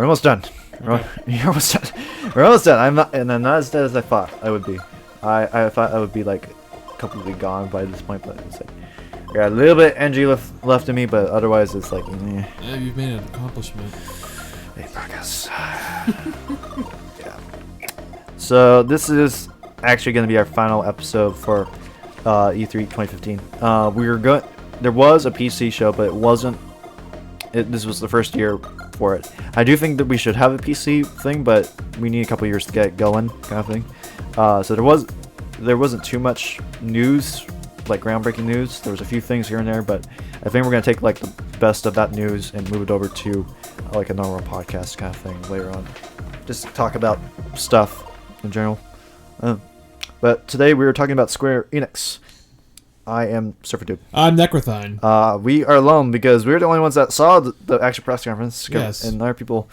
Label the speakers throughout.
Speaker 1: We're almost done.
Speaker 2: Okay.
Speaker 1: You're almost done. We're almost done. I'm not as dead as I thought I would be. I thought I would be like completely gone by this point, but it's like I got a little bit of energy left in me, but otherwise it's like
Speaker 2: Yeah, you've made an accomplishment.
Speaker 1: Hey, progress. Yeah. So this is actually going to be our final episode for E3 2015. There was a PC show, but it wasn't. This was the first year for it. I do think that we should have a PC thing, but we need a couple years to get it going, kind of thing. So there wasn't too much news, like groundbreaking news. There was a few things here and there, but I think we're gonna take like the best of that news and move it over to like a normal podcast kind of thing later on. Just talk about stuff in general. But today we were talking about Square Enix. I am Surfer Dude.
Speaker 2: I'm Necrothein.
Speaker 1: We are alone because we're the only ones that saw the actual press conference.
Speaker 2: Yes.
Speaker 1: And other people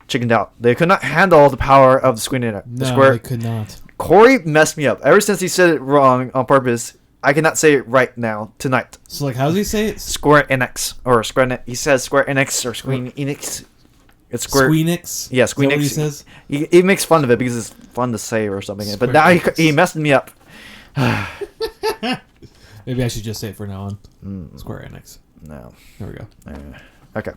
Speaker 1: chickened out. They could not handle the power of the Square Enix.
Speaker 2: No, they could not.
Speaker 1: Corey messed me up. Ever since he said it wrong on purpose, I cannot say it right now, tonight.
Speaker 2: So, like, how does he say it?
Speaker 1: Square Enix. Or Square Enix. He says Square Enix or Square Enix. It's Square...
Speaker 2: Squeenix?
Speaker 1: Yeah, Squeenix.
Speaker 2: Is that what he says?
Speaker 1: He makes fun of it because it's fun to say or something.
Speaker 2: Square
Speaker 1: but now
Speaker 2: Enix.
Speaker 1: he messed me up.
Speaker 2: Maybe I should just say it for now on. Square Enix.
Speaker 1: No.
Speaker 2: There we go.
Speaker 1: Okay.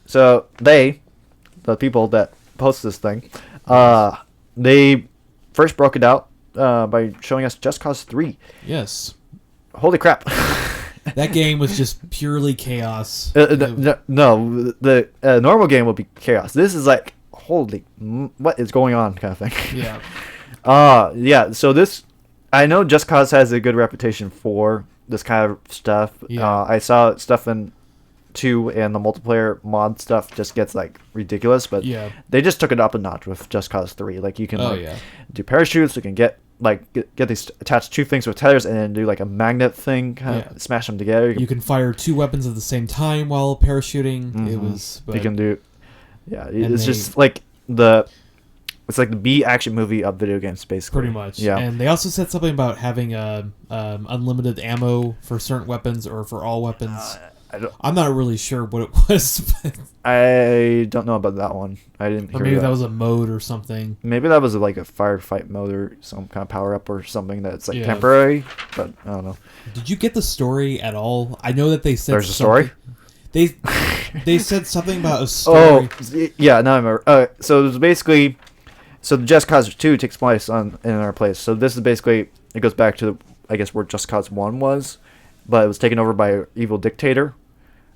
Speaker 1: So the people that post this thing, they first broke it out by showing us Just Cause 3.
Speaker 2: Yes.
Speaker 1: Holy crap.
Speaker 2: That game was just purely chaos.
Speaker 1: No, the normal game will be chaos. This is like, holy, what is going on kind of thing.
Speaker 2: Yeah.
Speaker 1: Yeah, so this, I know Just Cause has a good reputation for this kind of stuff.
Speaker 2: Yeah.
Speaker 1: I saw stuff in 2 and the multiplayer mod stuff just gets like ridiculous, but
Speaker 2: Yeah.
Speaker 1: they just took it up a notch with Just Cause 3. Like you can
Speaker 2: Yeah.
Speaker 1: do parachutes, you can get these attached two things with tethers and then do like a magnet thing, kind of smash them together.
Speaker 2: You can fire 2 weapons at the same time while parachuting. It was.
Speaker 1: You can do, it's just like it's like the B action movie of video games, basically.
Speaker 2: Pretty much.
Speaker 1: Yeah.
Speaker 2: And they also said something about having unlimited ammo for certain weapons or for all weapons. I'm not really sure what it was. But
Speaker 1: I don't know about that one. I didn't hear
Speaker 2: maybe that was a mode or something.
Speaker 1: Maybe that was like a firefight mode or some kind of power up or something that's like temporary, but I don't know.
Speaker 2: Did you get the story at all? I know that they said
Speaker 1: there's a story.
Speaker 2: They said something about a story.
Speaker 1: Oh, yeah, now I remember. So it was basically, the Just Cause 2 takes place in our place. So this is basically, it goes back to, I guess, where Just Cause 1 was, but it was taken over by an evil dictator.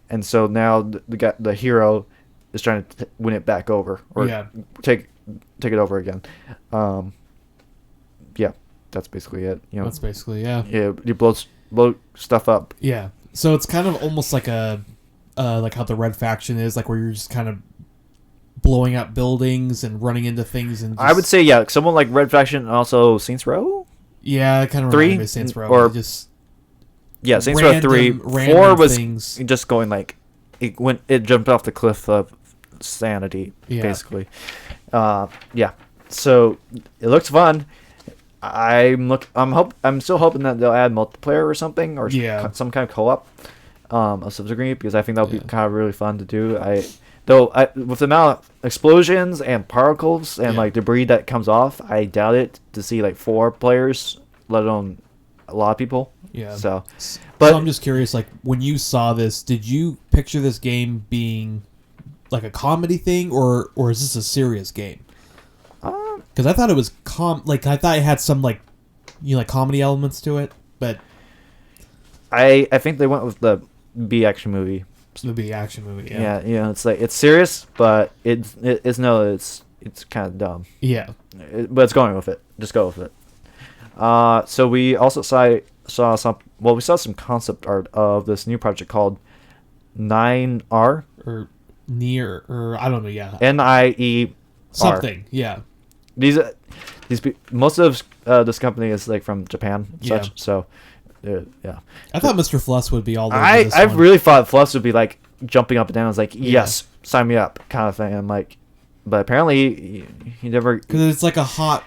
Speaker 1: And so now the hero is trying to win it back over, or take it over again. Yeah, that's basically it.
Speaker 2: That's basically Yeah,
Speaker 1: you blow stuff up.
Speaker 2: Yeah, so it's kind of almost like like how the Red Faction is, like where you're just kind of blowing up buildings and running into things. And
Speaker 1: I would say someone like Red Faction and also Saints Row.
Speaker 2: Yeah, kind of
Speaker 1: 3
Speaker 2: of Saints Row,
Speaker 1: or
Speaker 2: just.
Speaker 1: Yeah, Saints Row 3. 4 was
Speaker 2: things.
Speaker 1: just going like it jumped off the cliff of sanity, basically. Yeah. So it looks fun. I'm still hoping that they'll add multiplayer or something, or some kind of co-op of some degree, because I think that would be kind of really fun to do. With the amount of explosions and particles and like debris that comes off, I doubt it to see like 4 players, let alone a lot of people.
Speaker 2: Yeah.
Speaker 1: So
Speaker 2: I'm just curious, like, when you saw this, did you picture this game being like a comedy thing, or is this a serious game? Because I thought it was I thought it had some like comedy elements to it, but
Speaker 1: I think they went with the B action movie.
Speaker 2: The B action movie.
Speaker 1: Yeah. It's like it's serious, but it's kind of dumb.
Speaker 2: Yeah.
Speaker 1: But it's going with it. Just go with it. So we also saw some concept art of this new project called 9R
Speaker 2: or Near, or I don't know. Yeah.
Speaker 1: NIE
Speaker 2: something. Yeah.
Speaker 1: Most of this company is like from Japan and such. So yeah.
Speaker 2: I thought Mr. Fluss would be all over this
Speaker 1: I
Speaker 2: one.
Speaker 1: really thought Fluss would be like jumping up and down. I was like, yes, sign me up, kind of thing. I'm like, but apparently he never,
Speaker 2: because it's like a hot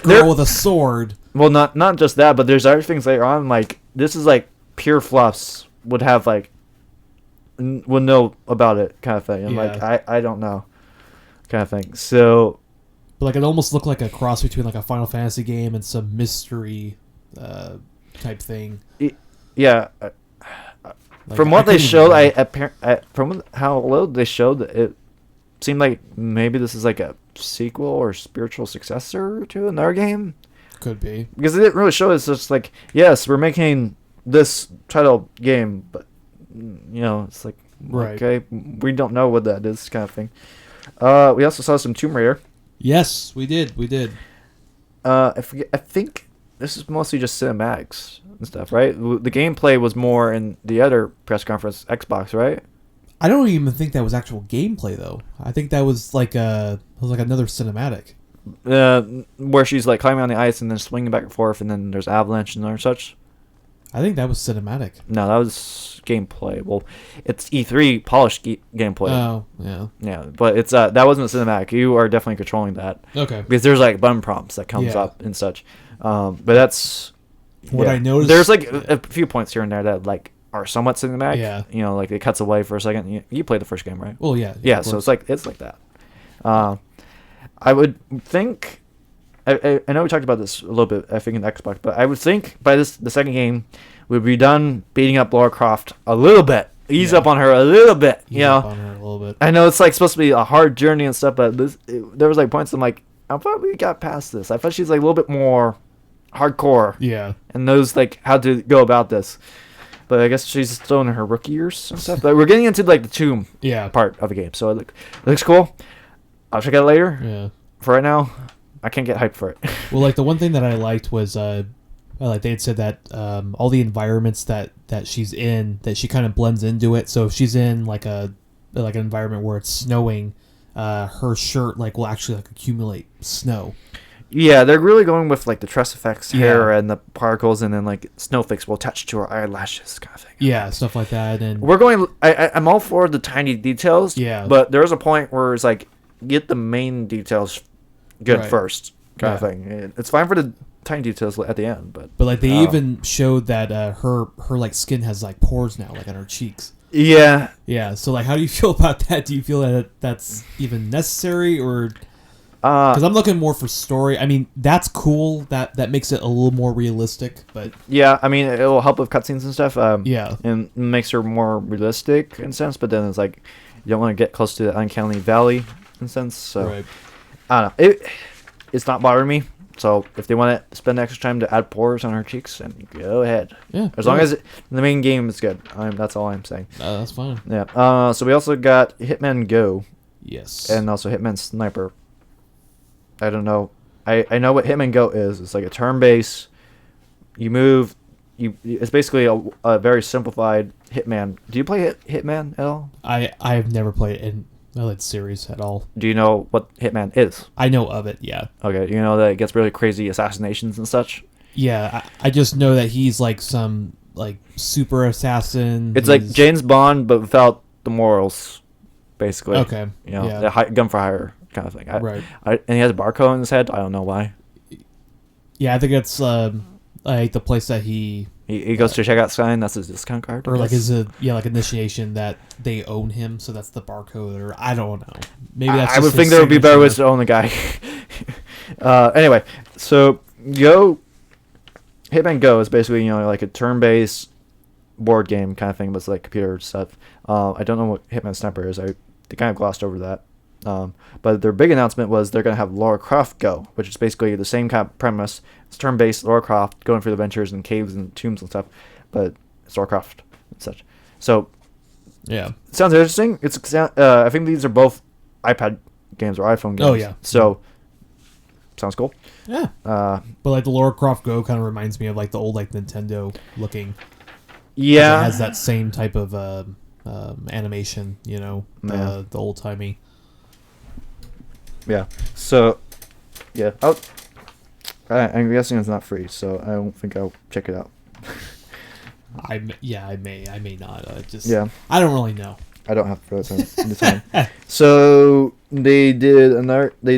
Speaker 2: girl with a sword.
Speaker 1: Well, not just that, but there's other things later on. Like this is like pure Fluffs would have like will know about it, kind of thing. And
Speaker 2: Yeah.
Speaker 1: like I don't know, kind of thing. So
Speaker 2: But like it almost looked like a cross between like a Final Fantasy game and some mystery type thing.
Speaker 1: yeah.
Speaker 2: Like,
Speaker 1: From
Speaker 2: I
Speaker 1: what they
Speaker 2: couldn't
Speaker 1: showed,
Speaker 2: even-
Speaker 1: from how little they showed, it seemed like maybe this is like a sequel or spiritual successor to another game.
Speaker 2: Could be.
Speaker 1: Because it didn't really show. It's just like, yes, we're making this title game, but it's like,
Speaker 2: Right.
Speaker 1: okay, we don't know what that is, kind of thing. We also saw some Tomb Raider.
Speaker 2: Yes, we did. We did.
Speaker 1: I think this is mostly just cinematics and stuff, right? The gameplay was more in the other press conference, Xbox, right?
Speaker 2: I don't even think that was actual gameplay though. I think that was like another cinematic.
Speaker 1: Where she's like climbing on the ice and then swinging back and forth, and then there's avalanche and such.
Speaker 2: I think that was cinematic.
Speaker 1: No, that was gameplay. Well, it's E3 polished gameplay.
Speaker 2: Oh, yeah.
Speaker 1: Yeah, but it's that wasn't a cinematic. You are definitely controlling that.
Speaker 2: Okay.
Speaker 1: Because there's like button prompts that comes
Speaker 2: Yeah.
Speaker 1: up and such. But that's
Speaker 2: What I noticed.
Speaker 1: There's like a few points here and there that like are somewhat cinematic.
Speaker 2: Yeah.
Speaker 1: Like it cuts away for a second. You played the first game, right?
Speaker 2: Well, yeah.
Speaker 1: Yeah,
Speaker 2: of
Speaker 1: so
Speaker 2: course.
Speaker 1: it's like that. I would think. I know we talked about this a little bit, I think, in Xbox, but I would think by the second game, we'd be done beating up Lara Croft a little bit. Ease up on her a little bit,
Speaker 2: Ease up on her a little bit.
Speaker 1: I know it's like supposed to be a hard journey and stuff, but there was like points I'm like, I thought we got past this. I thought she's like a little bit more hardcore.
Speaker 2: Yeah.
Speaker 1: And knows like how to go about this. But I guess she's still in her rookie years and stuff. But we're getting into like the tomb part of the game, so it looks cool. I'll check it out later.
Speaker 2: Yeah.
Speaker 1: For right now, I can't get hyped for it.
Speaker 2: Well, like the one thing that I liked was like they had said that all the environments that she's in, that she kind of blends into it. So if she's in like an environment where it's snowing, her shirt like will actually like accumulate snow.
Speaker 1: Yeah, they're really going with like the tress effects, hair,
Speaker 2: Yeah.
Speaker 1: and the particles, and then like snowflakes will attach to her eyelashes, kind of thing.
Speaker 2: Yeah, stuff like that. And
Speaker 1: We're going. I'm all for the tiny details.
Speaker 2: Yeah.
Speaker 1: But there's a point where it's like get the main details good
Speaker 2: Right.
Speaker 1: first, kind
Speaker 2: Yeah.
Speaker 1: of thing. It's fine for the tiny details at the end, but
Speaker 2: like they even showed that her like skin has like pores now, like on her cheeks.
Speaker 1: yeah.
Speaker 2: Yeah. So like, how do you feel about that? Do you feel that that's even necessary, or because I'm looking more for story? I mean, that's cool. That makes it a little more realistic, but
Speaker 1: Yeah, I mean, it will help with cutscenes and stuff.
Speaker 2: Yeah.
Speaker 1: And makes her more realistic in a sense, but then it's like you don't want to get close to the uncanny valley in a sense. So
Speaker 2: right.
Speaker 1: I don't know. It's not bothering me. So if they want to spend extra time to add pores on her cheeks, then go ahead.
Speaker 2: Yeah.
Speaker 1: As long as the main game is good. That's all I'm saying.
Speaker 2: That's fine.
Speaker 1: Yeah. So we also got Hitman Go
Speaker 2: Yes.
Speaker 1: and also Hitman Sniper. I don't know. I know what Hitman Go is. It's like a turn-based. You move. It's basically a very simplified Hitman. Do you play Hitman at all?
Speaker 2: I've never played in that series at all.
Speaker 1: Do you know what Hitman is?
Speaker 2: I know of it. Yeah.
Speaker 1: Okay. You know that it gets really crazy assassinations and such.
Speaker 2: Yeah. I just know that he's like some like super assassin.
Speaker 1: It's like James Bond, but without the morals, basically.
Speaker 2: Okay. Yeah.
Speaker 1: The gun for hire kind of thing.
Speaker 2: Right.
Speaker 1: And he has a barcode in his head. I don't know why.
Speaker 2: Yeah, I think it's like the place that he
Speaker 1: goes to checkout sign. That's his discount card.
Speaker 2: or like his like initiation that they own him, so that's the barcode, or I don't know. Maybe that's.
Speaker 1: I would
Speaker 2: just
Speaker 1: think
Speaker 2: his
Speaker 1: there would be better ways
Speaker 2: signature.
Speaker 1: to own the guy. Anyway, so Hitman Go is basically like a turn-based board game kind of thing, but it's like computer stuff. I don't know what Hitman Sniper is. They kind of glossed over that. But their big announcement was they're going to have Lara Croft Go, which is basically the same kind of premise. It's turn-based Lara Croft going through adventures and caves and tombs and stuff, but it's Lara Croft and such. So,
Speaker 2: Yeah.
Speaker 1: it sounds interesting. I think these are both iPad games or iPhone games.
Speaker 2: Oh, yeah.
Speaker 1: So, sounds cool.
Speaker 2: Yeah. But like the Lara Croft Go kind of reminds me of like the old like Nintendo looking.
Speaker 1: Yeah.
Speaker 2: It has that same type of animation,
Speaker 1: Yeah.
Speaker 2: the old timey.
Speaker 1: Yeah. So, yeah. I'm guessing it's not free, so I don't think I'll check it out.
Speaker 2: I may not.
Speaker 1: Yeah.
Speaker 2: I don't really know.
Speaker 1: I don't have to throw it in the time. So they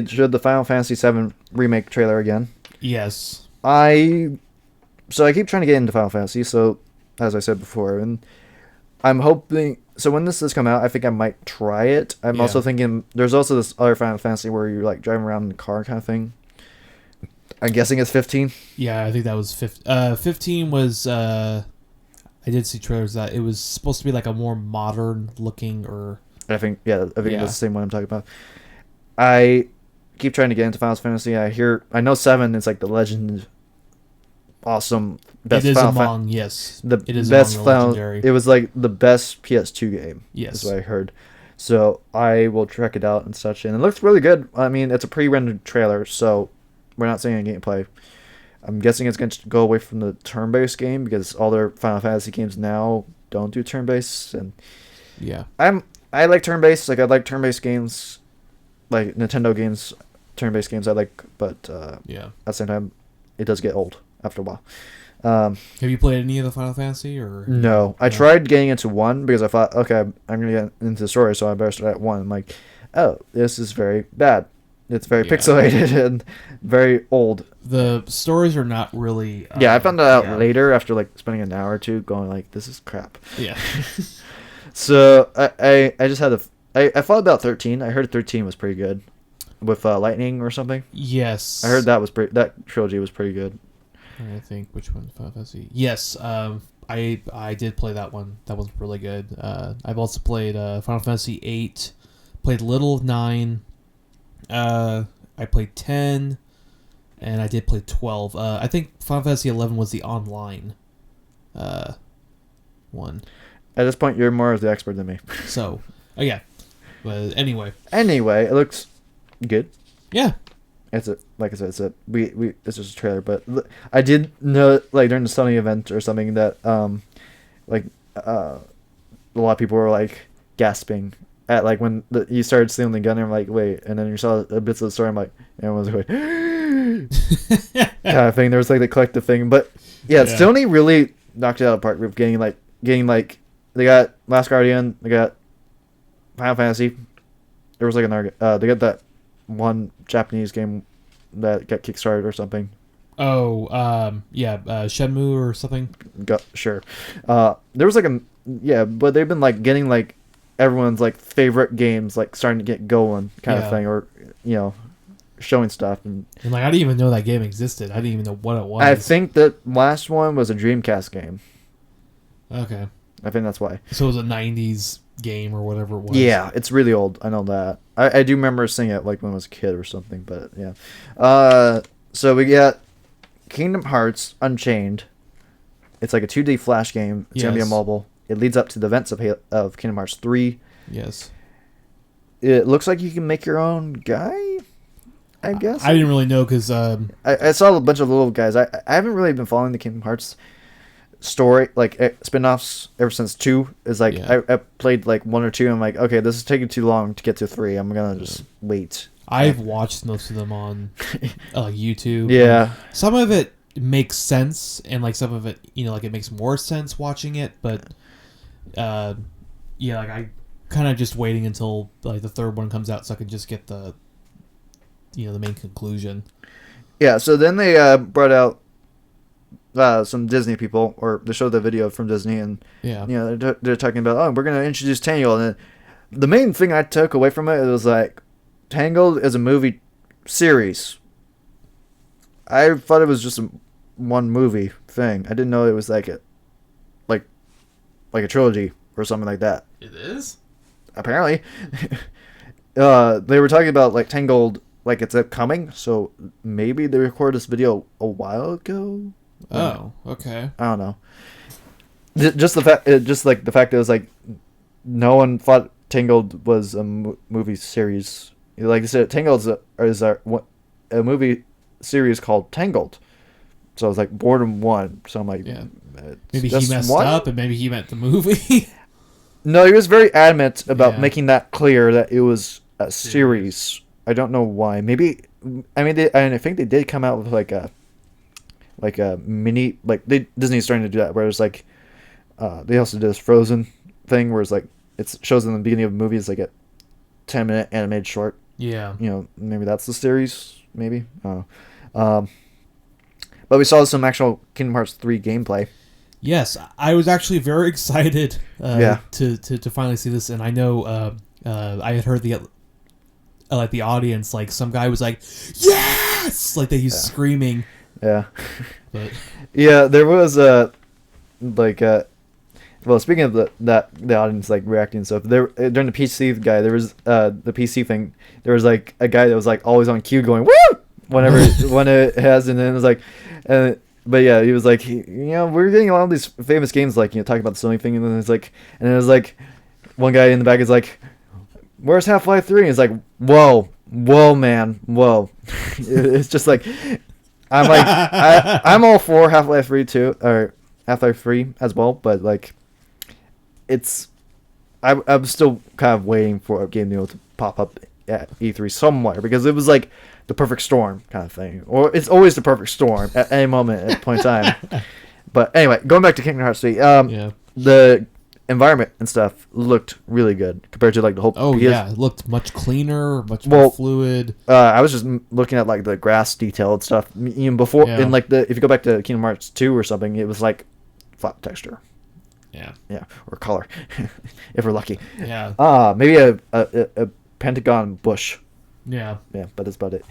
Speaker 1: showed the Final Fantasy VII remake trailer again.
Speaker 2: Yes.
Speaker 1: I keep trying to get into Final Fantasy, so as I said before, and I'm hoping. So when this does come out, I think I might try it. I'm also thinking there's also this other Final Fantasy where you're like driving around in the car kind of thing. I'm guessing it's 15.
Speaker 2: Yeah, I think that was 15. 15 was. I did see trailers that it was supposed to be like a more modern looking or.
Speaker 1: I think that's the same one I'm talking about. I keep trying to get into Final Fantasy. I know 7 is like the legend. Awesome. Best
Speaker 2: it is
Speaker 1: Final
Speaker 2: among yes.
Speaker 1: It is best legendary. It was like the best PS2 game.
Speaker 2: Yes,
Speaker 1: is what I heard. So I will check it out and such, and it looks really good. I mean, it's a pre-rendered trailer, so we're not seeing any gameplay. I'm guessing it's going to go away from the turn-based game because all their Final Fantasy games now don't do turn-based, and I like turn-based. Like I like turn-based games, like Nintendo games, turn-based games. I like, but at the same time, it does get old after a while.
Speaker 2: Have you played any of the Final Fantasy or
Speaker 1: no? I tried getting into 1 because I thought, okay, I'm gonna get into the story, so I better start at 1. I'm like, oh, this is very bad. It's very pixelated and very old.
Speaker 2: The stories are not really.
Speaker 1: I found that out later after like spending an hour or two going like, this is crap.
Speaker 2: Yeah.
Speaker 1: So I just had I thought about 13. I heard 13 was pretty good with lightning or something.
Speaker 2: Yes.
Speaker 1: I heard that trilogy was pretty good.
Speaker 2: I think which one Final Fantasy. Yes, I did play that one. That was really good. I've also played Final Fantasy 8. Played little of 9. I played 10, and I did play 12. I think Final Fantasy 11 was the online one.
Speaker 1: At this point, you're more of the expert than me.
Speaker 2: So, yeah. But anyway.
Speaker 1: Anyway, it looks good.
Speaker 2: Yeah.
Speaker 1: Like I said, it's just a trailer, but I did know like during the Sony event or something that a lot of people were like gasping at like when you started seeing the gun and I'm like wait, and then you saw a bits of the story. I'm like everyone was like kind of thing. There was like the collective thing, but Sony really knocked it out of the park with getting like they got Last Guardian, they got Final Fantasy. There was like another they got that one Japanese game that got kickstarted or something.
Speaker 2: Oh, Shenmue or something.
Speaker 1: Sure. There was like but they've been like getting like everyone's like favorite games like starting to get going kind of thing, or showing stuff and
Speaker 2: like I didn't even know that game existed. I didn't even know what it was.
Speaker 1: I think that last one was a Dreamcast game.
Speaker 2: Okay.
Speaker 1: I think that's why.
Speaker 2: So it was a 90s game or whatever it was.
Speaker 1: Yeah, it's really old. I know that. I do remember seeing it like when I was a kid or something, but yeah. So we got Kingdom Hearts Unchained. It's like a 2D Flash game. It's going to be a mobile. It leads up to the events of Kingdom Hearts 3.
Speaker 2: Yes.
Speaker 1: It looks like you can make your own guy, I guess.
Speaker 2: I didn't really know because...
Speaker 1: I saw a bunch of little guys. I haven't really been following the Kingdom Hearts story, like spin-offs ever since 2. Is like I played like 1 or 2 and I'm like, okay, this is taking too long to get to 3. I'm gonna just wait.
Speaker 2: I've watched most of them on YouTube.
Speaker 1: Yeah.
Speaker 2: Some of it makes sense and like some of it, like it makes more sense watching it, but like I kind of just waiting until like the third one comes out so I can just get the the main conclusion. Yeah,
Speaker 1: so then they brought out some Disney people, or they showed the video from Disney, and they're talking about, oh, we're gonna introduce Tangled, and the main thing I took away from it was like, Tangled is a movie series. I thought it was just one movie thing. I didn't know it was like a trilogy or something like that.
Speaker 2: It is?
Speaker 1: Apparently. They were talking about like Tangled, like it's upcoming, so maybe they recorded this video a while ago.
Speaker 2: Oh, okay.
Speaker 1: I don't know. Just the fact that it was like no one thought Tangled was a movie series. Like I said, Tangled is a movie series called Tangled. So I was like Boredom 1. So I'm like,
Speaker 2: maybe he messed up, and maybe he meant the movie.
Speaker 1: No, he was very adamant about making that clear that it was a series. I don't know why. Maybe I think they did come out with like a mini, like Disney's starting to do that, where it's like they also did this Frozen thing where it's like it shows in the beginning of the movie is like a 10-minute animated short.
Speaker 2: Yeah.
Speaker 1: Maybe that's the series. Maybe. I don't know. But we saw some actual Kingdom Hearts 3 gameplay.
Speaker 2: Yes, I was actually very excited
Speaker 1: Yeah.
Speaker 2: to finally see this, and I know I had heard the audience, like some guy was like, "Yes!" Like that he's screaming.
Speaker 1: Yeah.
Speaker 2: But
Speaker 1: Yeah, there was well, speaking of the audience like reacting and stuff, there during the PC guy, there was the PC thing. There was like a guy that was like always on cue going woo whenever when it has, and then it was like, but yeah, he was like, we're getting a lot of these famous games like talking about the Sony thing, and then it's like, and it was like, one guy in the back is like, where's Half-Life 3? And it's like, whoa, man, whoa. It's just like, I'm like, I'm all for Half-Life 3 too, or Half-Life 3 as well, but like, I'm still kind of waiting for a game to pop up at E3 somewhere, because it was like the perfect storm kind of thing, or it's always the perfect storm at any moment at a point in time. But anyway, going back to Kingdom Hearts 3, the environment and stuff looked really good compared to like the whole.
Speaker 2: Oh yeah, it looked much cleaner, much more fluid.
Speaker 1: I was just looking at like the grass detail and stuff. Even before, in like if you go back to Kingdom Hearts 2 or something, it was like flat texture. Yeah, or color, if we're lucky.
Speaker 2: Yeah.
Speaker 1: Maybe a pentagon bush.
Speaker 2: Yeah,
Speaker 1: but that's about it.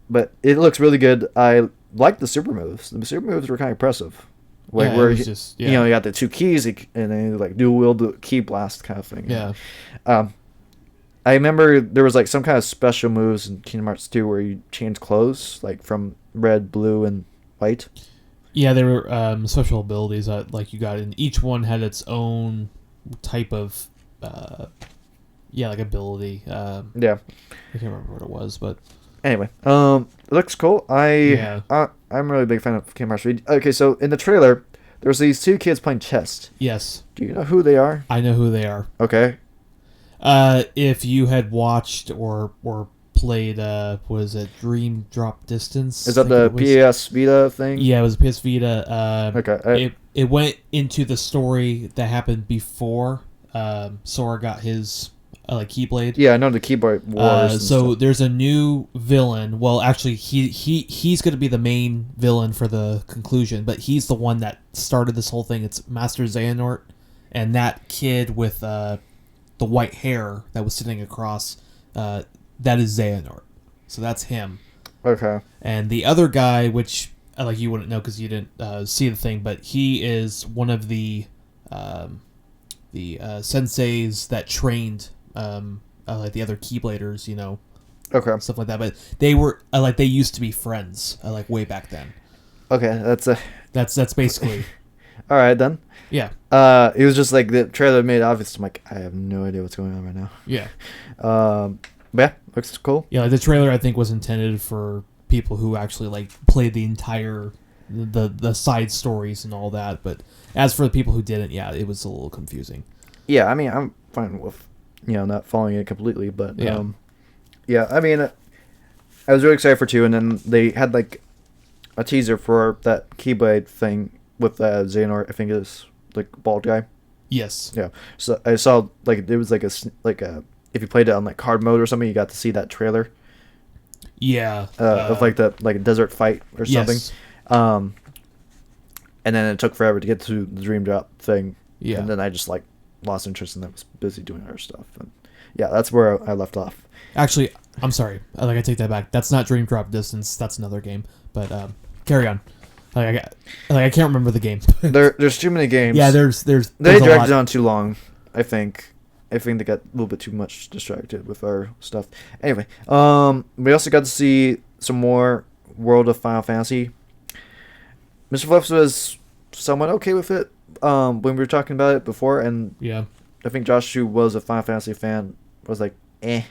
Speaker 1: But it looks really good. I like the super moves. The super moves were kind of impressive. Like where you got the two keys and then like dual wield key blast kind of thing.
Speaker 2: Yeah.
Speaker 1: I remember there was like some kind of special moves in Kingdom Hearts 2 where you change clothes like from red, blue, and white.
Speaker 2: Yeah, there were special abilities that like you got, and each one had its own type of like ability. I can't remember what it was, but
Speaker 1: anyway, it looks cool. I'm really a big fan of Kingdom Hearts 3. Okay, so in the trailer, there's these two kids playing chess.
Speaker 2: Yes.
Speaker 1: Do you know who they are?
Speaker 2: I know who they are.
Speaker 1: Okay.
Speaker 2: If you had watched or played, what is it, Dream Drop Distance?
Speaker 1: Is that the PS Vita thing?
Speaker 2: Yeah, it was PS Vita.
Speaker 1: Okay.
Speaker 2: It went into the story that happened before Sora got his Keyblade.
Speaker 1: Yeah, I know the keyboard wars.
Speaker 2: So there's a new villain. Well, actually, he's going to be the main villain for the conclusion, but he's the one that started this whole thing. It's Master Xehanort, and that kid with the white hair that was sitting across, that is Xehanort. So that's him. Okay. And the other guy, which you wouldn't know because you didn't see the thing, but he is one of the senseis that trained like the other Keybladers, okay, stuff like that. But they were they used to be friends way back then. Okay, that's basically.
Speaker 1: All right then.
Speaker 2: Yeah.
Speaker 1: It was just like the trailer made it obvious. I'm like, I have no idea what's going on right now.
Speaker 2: Yeah.
Speaker 1: But yeah, looks cool.
Speaker 2: Yeah, the trailer I think was intended for people who actually played the entire the side stories and all that. But as for the people who didn't, yeah, it was a little confusing.
Speaker 1: Yeah, I mean, I'm fine with not following it completely, but yeah, I mean, I was really excited for 2, and then they had a teaser for that Keyblade thing with Xehanort, I think it is bald guy.
Speaker 2: Yes. Yeah.
Speaker 1: So I saw it was a if you played it on hard mode or something, you got to see that trailer.
Speaker 2: Yeah.
Speaker 1: Of the desert fight or something. Yes. And then it took forever to get to the Dream Drop thing. Yeah. And then I just lost interest and I was busy doing other stuff. And yeah, that's where I left off.
Speaker 2: Actually, I'm sorry. I take that back. That's not Dream Drop Distance. That's another game. But carry on. I can't remember the game.
Speaker 1: There's too many games.
Speaker 2: Yeah, there's
Speaker 1: they dragged it on too long. I think they got a little bit too much distracted with our stuff. Anyway, we also got to see some more World of Final Fantasy. Mr. Flips was somewhat okay with it when we were talking about it before, and
Speaker 2: yeah,
Speaker 1: I think Josh, who was a Final Fantasy fan, was like, it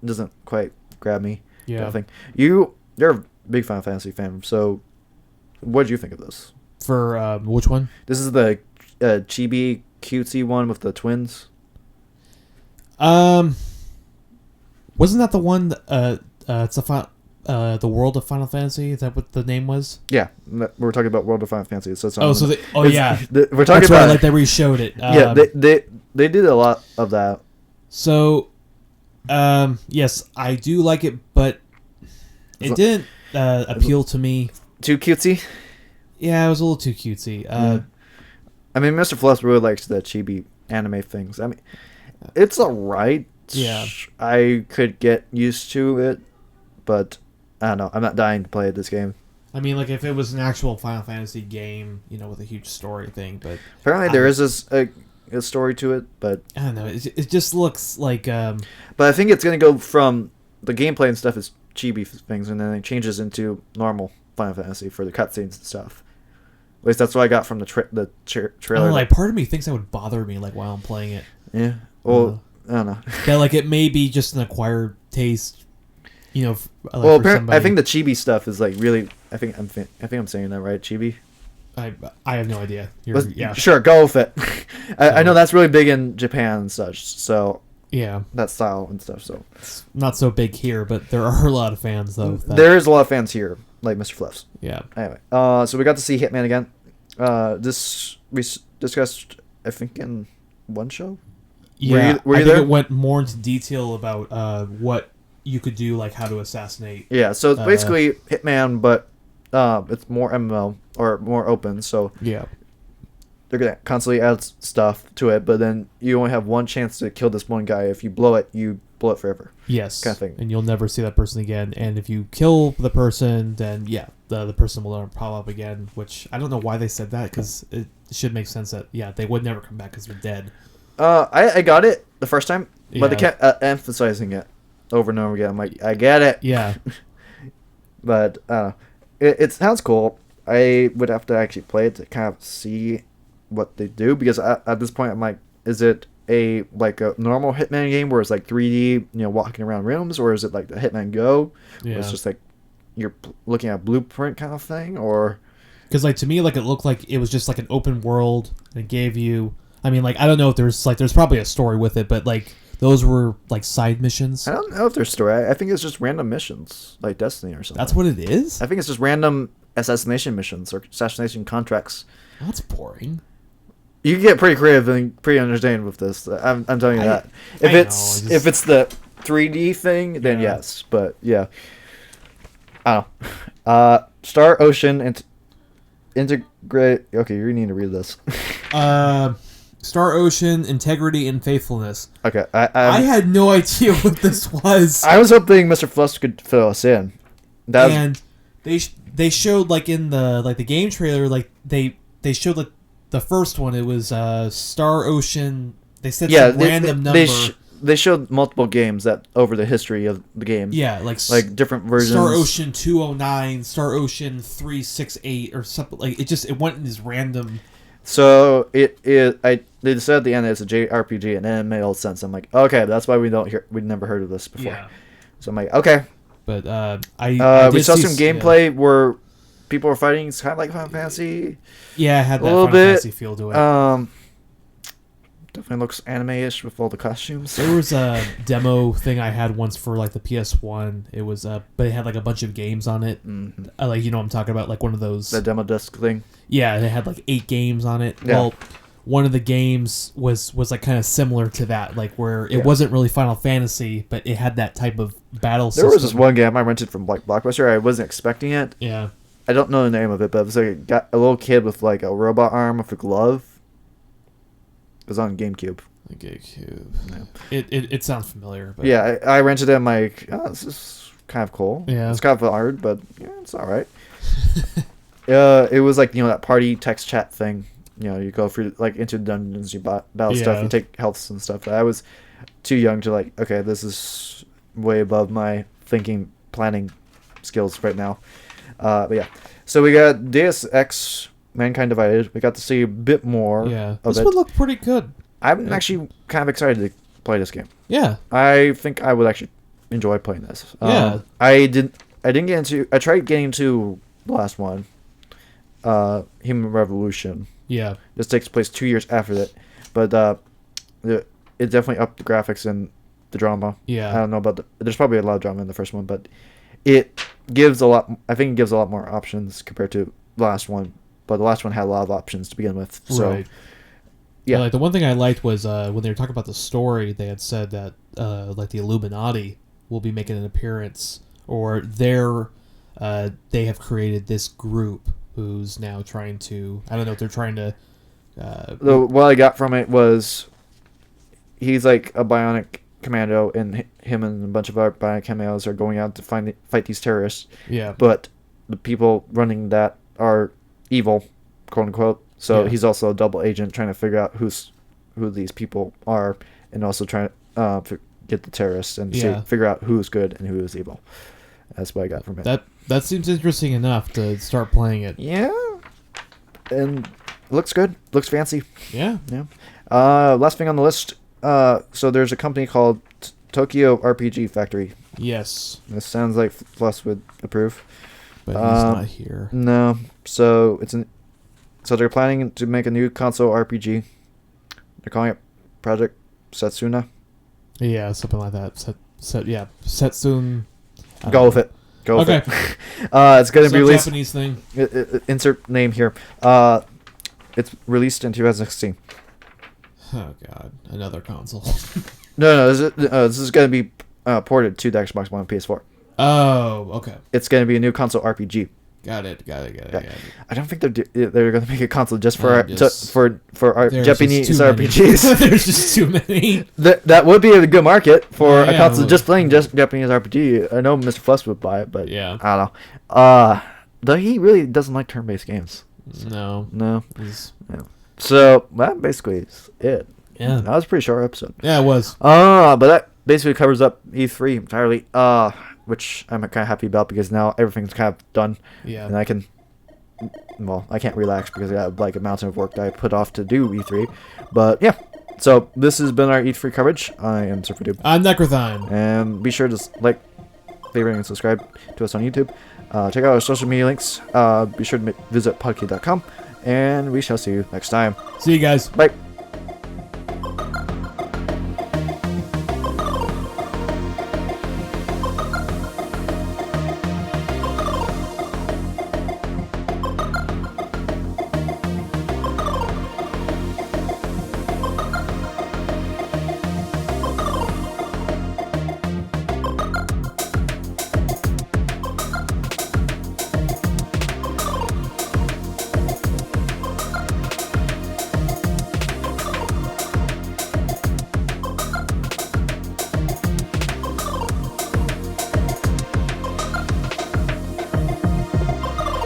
Speaker 1: doesn't quite grab me. Yeah, I think you're a big Final Fantasy fan, so what did you think of this?
Speaker 2: For which one? This is the
Speaker 1: chibi cutesy one with the twins.
Speaker 2: Wasn't that the one? It's the World of Final Fantasy. Is that what the name was?
Speaker 1: Yeah, we're talking about World of Final Fantasy. So
Speaker 2: yeah,
Speaker 1: we're talking about
Speaker 2: they reshowed it.
Speaker 1: Yeah, they did a lot of that.
Speaker 2: So, yes, I do like it, but it didn't appeal to me.
Speaker 1: Too cutesy.
Speaker 2: Yeah, it was a little too cutesy.
Speaker 1: I mean, Mr. Fluff really likes the chibi anime things. I mean, it's alright.
Speaker 2: Yeah.
Speaker 1: I could get used to it, but I don't know. I'm not dying to play this game.
Speaker 2: I mean, like if it was an actual Final Fantasy game, with a huge story thing, but
Speaker 1: Apparently, there is a story to it, but
Speaker 2: I don't know. It just looks like.
Speaker 1: But I think it's gonna go from the gameplay and stuff is chibi things, and then it changes into normal Final Fantasy for the cutscenes and stuff. At least that's what I got from the trailer.
Speaker 2: Like part of me thinks that would bother me, like while I'm playing it.
Speaker 1: Yeah. Well, I don't know.
Speaker 2: That like it may be just an acquired taste.
Speaker 1: Well, I think the chibi stuff is like really. I think I'm saying that right. Chibi.
Speaker 2: I have no idea. Yeah.
Speaker 1: Sure, go with it. I know that's really big in Japan and such. So
Speaker 2: yeah,
Speaker 1: that style and stuff. So
Speaker 2: it's not so big here, but there are a lot of fans though.
Speaker 1: There is a lot of fans here, like Mr. Fluffs.
Speaker 2: Yeah.
Speaker 1: Anyway, so we got to see Hitman again. This we discussed, I think, in one show.
Speaker 2: Yeah,
Speaker 1: were you
Speaker 2: I
Speaker 1: there?
Speaker 2: think it went more into detail about what you could do, like how to assassinate.
Speaker 1: Yeah, so it's basically Hitman, but it's more MMO or more open. So
Speaker 2: yeah,
Speaker 1: they're gonna constantly add stuff to it, but then you only have one chance to kill this one guy. If you blow it forever.
Speaker 2: Yes,
Speaker 1: kind of thing.
Speaker 2: And you'll never see that person again. And if you kill the person, then the person will never pop up again. Which I don't know why they said that, because it should make sense that they would never come back because they're dead.
Speaker 1: I got it the first time, but they
Speaker 2: Yeah.
Speaker 1: kept emphasizing it over and over again. I'm like, I get it.
Speaker 2: Yeah.
Speaker 1: But it sounds cool. I would have to actually play it to kind of see what they do, because at this point I'm like, is it a normal Hitman game where it's like 3D, walking around rooms, or is it like the Hitman Go, where it's just like you're looking at blueprint kind of thing, or
Speaker 2: because to me it looked like it was just like an open world and it gave you. I mean, I don't know if there's probably a story with it, but those were side missions.
Speaker 1: I don't know if there's story. I think it's just random missions, like Destiny or something.
Speaker 2: That's what it is?
Speaker 1: I think it's just random assassination missions or assassination contracts.
Speaker 2: That's boring.
Speaker 1: You can get pretty creative and pretty understanding with this. I'm telling you that. If it's the 3D thing, then yes. But yeah, I don't know. Star Ocean and integrate. Okay, you need to read this.
Speaker 2: Star Ocean, Integrity, and Faithfulness.
Speaker 1: Okay,
Speaker 2: I had no idea what this was.
Speaker 1: I was hoping Mr. Fluss could fill us in.
Speaker 2: And they showed in the game trailer, they showed the first one. It was Star Ocean. They said some random number.
Speaker 1: They showed multiple games that over the history of the game.
Speaker 2: Yeah, like different versions. Star Ocean 209, Star Ocean 368, or something. It went in this random.
Speaker 1: So they said at the end it's a JRPG, and then it made all sense. I'm like, okay, that's why we never heard of this before. Yeah. So I'm like, okay.
Speaker 2: But
Speaker 1: we saw some gameplay where people were fighting. It's kind of like Final Fantasy.
Speaker 2: Yeah, it had that
Speaker 1: Final
Speaker 2: Fantasy feel to it.
Speaker 1: Definitely looks anime-ish with all the costumes.
Speaker 2: There was a demo thing I had once for the PS1. It was but it had a bunch of games on it. Mm-hmm. What I'm talking about, one of those.
Speaker 1: The demo disc thing.
Speaker 2: Yeah, it had 8 games on it.
Speaker 1: Yeah.
Speaker 2: Well, one of the games was kind of similar to that, where it wasn't really Final Fantasy, but it had that type of battle system.
Speaker 1: There was this one game I rented from Blockbuster. I wasn't expecting it.
Speaker 2: Yeah.
Speaker 1: I don't know the name of it, but it was a little kid with a robot arm with a glove. It was on GameCube.
Speaker 2: GameCube. Yeah. It sounds familiar. But
Speaker 1: yeah, I rented it. I'm like, oh, this is kind of cool.
Speaker 2: Yeah.
Speaker 1: It's kind of hard, but yeah, it's all right. It was that party text chat thing. You go through into dungeons, you battle stuff, you take healths and stuff. But I was too young to okay, this is way above my thinking, planning skills right now. But yeah, so we got Deus Ex Mankind Divided. We got to see a bit more.
Speaker 2: Yeah, this would look pretty good.
Speaker 1: I'm actually kind of excited to play this game.
Speaker 2: Yeah,
Speaker 1: I think I would actually enjoy playing this.
Speaker 2: Yeah,
Speaker 1: I didn't get into. I tried getting into the last one, Human Revolution.
Speaker 2: Yeah,
Speaker 1: this takes place 2 years after that, but it definitely upped the graphics and the drama.
Speaker 2: Yeah,
Speaker 1: I don't know about there's probably a lot of drama in the first one, but it gives a lot. I think it gives a lot more options compared to the last one. But the last one had a lot of options to begin with. So,
Speaker 2: right.
Speaker 1: Yeah.
Speaker 2: The one thing I liked was when they were talking about the story, they had said that the Illuminati will be making an appearance, or they have created this group who's now trying to. I don't know if they're trying to.
Speaker 1: What I got from it was he's like a bionic commando, and him and a bunch of other bionic commandos are going out to fight these terrorists.
Speaker 2: Yeah.
Speaker 1: But the people running that are evil, quote unquote. So
Speaker 2: Yeah.
Speaker 1: he's also a double agent trying to figure out who these people are, and also trying to get the terrorists and figure out who's good and who is evil. That's what I got from it.
Speaker 2: That seems interesting enough to start playing it.
Speaker 1: Yeah, and looks good. Looks fancy.
Speaker 2: Yeah.
Speaker 1: Yeah. Last thing on the list. So there's a company called Tokyo RPG Factory.
Speaker 2: Yes.
Speaker 1: This sounds like Fluss would approve.
Speaker 2: But he's not here.
Speaker 1: No. So so they're planning to make a new console RPG. They're calling it Project Setsuna.
Speaker 2: Yeah, something like that. Setsune.
Speaker 1: Go with it. Go with
Speaker 2: Okay.
Speaker 1: it. It's going to be released.
Speaker 2: Japanese thing.
Speaker 1: Insert name here. It's released in 2016.
Speaker 2: Oh god, another console.
Speaker 1: No, this is going to be ported to the Xbox One and PS4.
Speaker 2: Oh, okay.
Speaker 1: It's going to be a new console RPG.
Speaker 2: Got it.
Speaker 1: I don't think they're going to make a console just for our
Speaker 2: There's
Speaker 1: Japanese
Speaker 2: just too many.
Speaker 1: RPGs.
Speaker 2: There's just too many.
Speaker 1: That would be a good market for a console
Speaker 2: well,
Speaker 1: just playing just Japanese RPG. I know Mr. Fuss would buy it, but
Speaker 2: Yeah.
Speaker 1: I don't know. Though he really doesn't like turn-based games.
Speaker 2: No.
Speaker 1: No. Yeah. So that basically is it.
Speaker 2: Yeah.
Speaker 1: That was a pretty short episode.
Speaker 2: Yeah, it was.
Speaker 1: But that basically covers up E3 entirely. Which I'm kind of happy about because now everything's kind of done.
Speaker 2: Yeah.
Speaker 1: And I can't relax because I got like a mountain of work that I put off to do E3. But yeah. So this has been our E3 coverage. I am Surfer Dude.
Speaker 2: I'm Necrothein.
Speaker 1: And be sure to like, favorite, and subscribe to us on YouTube. Check out our social media links. Be sure to visit podcade.com. And we shall see you next time.
Speaker 2: See you guys.
Speaker 1: Bye.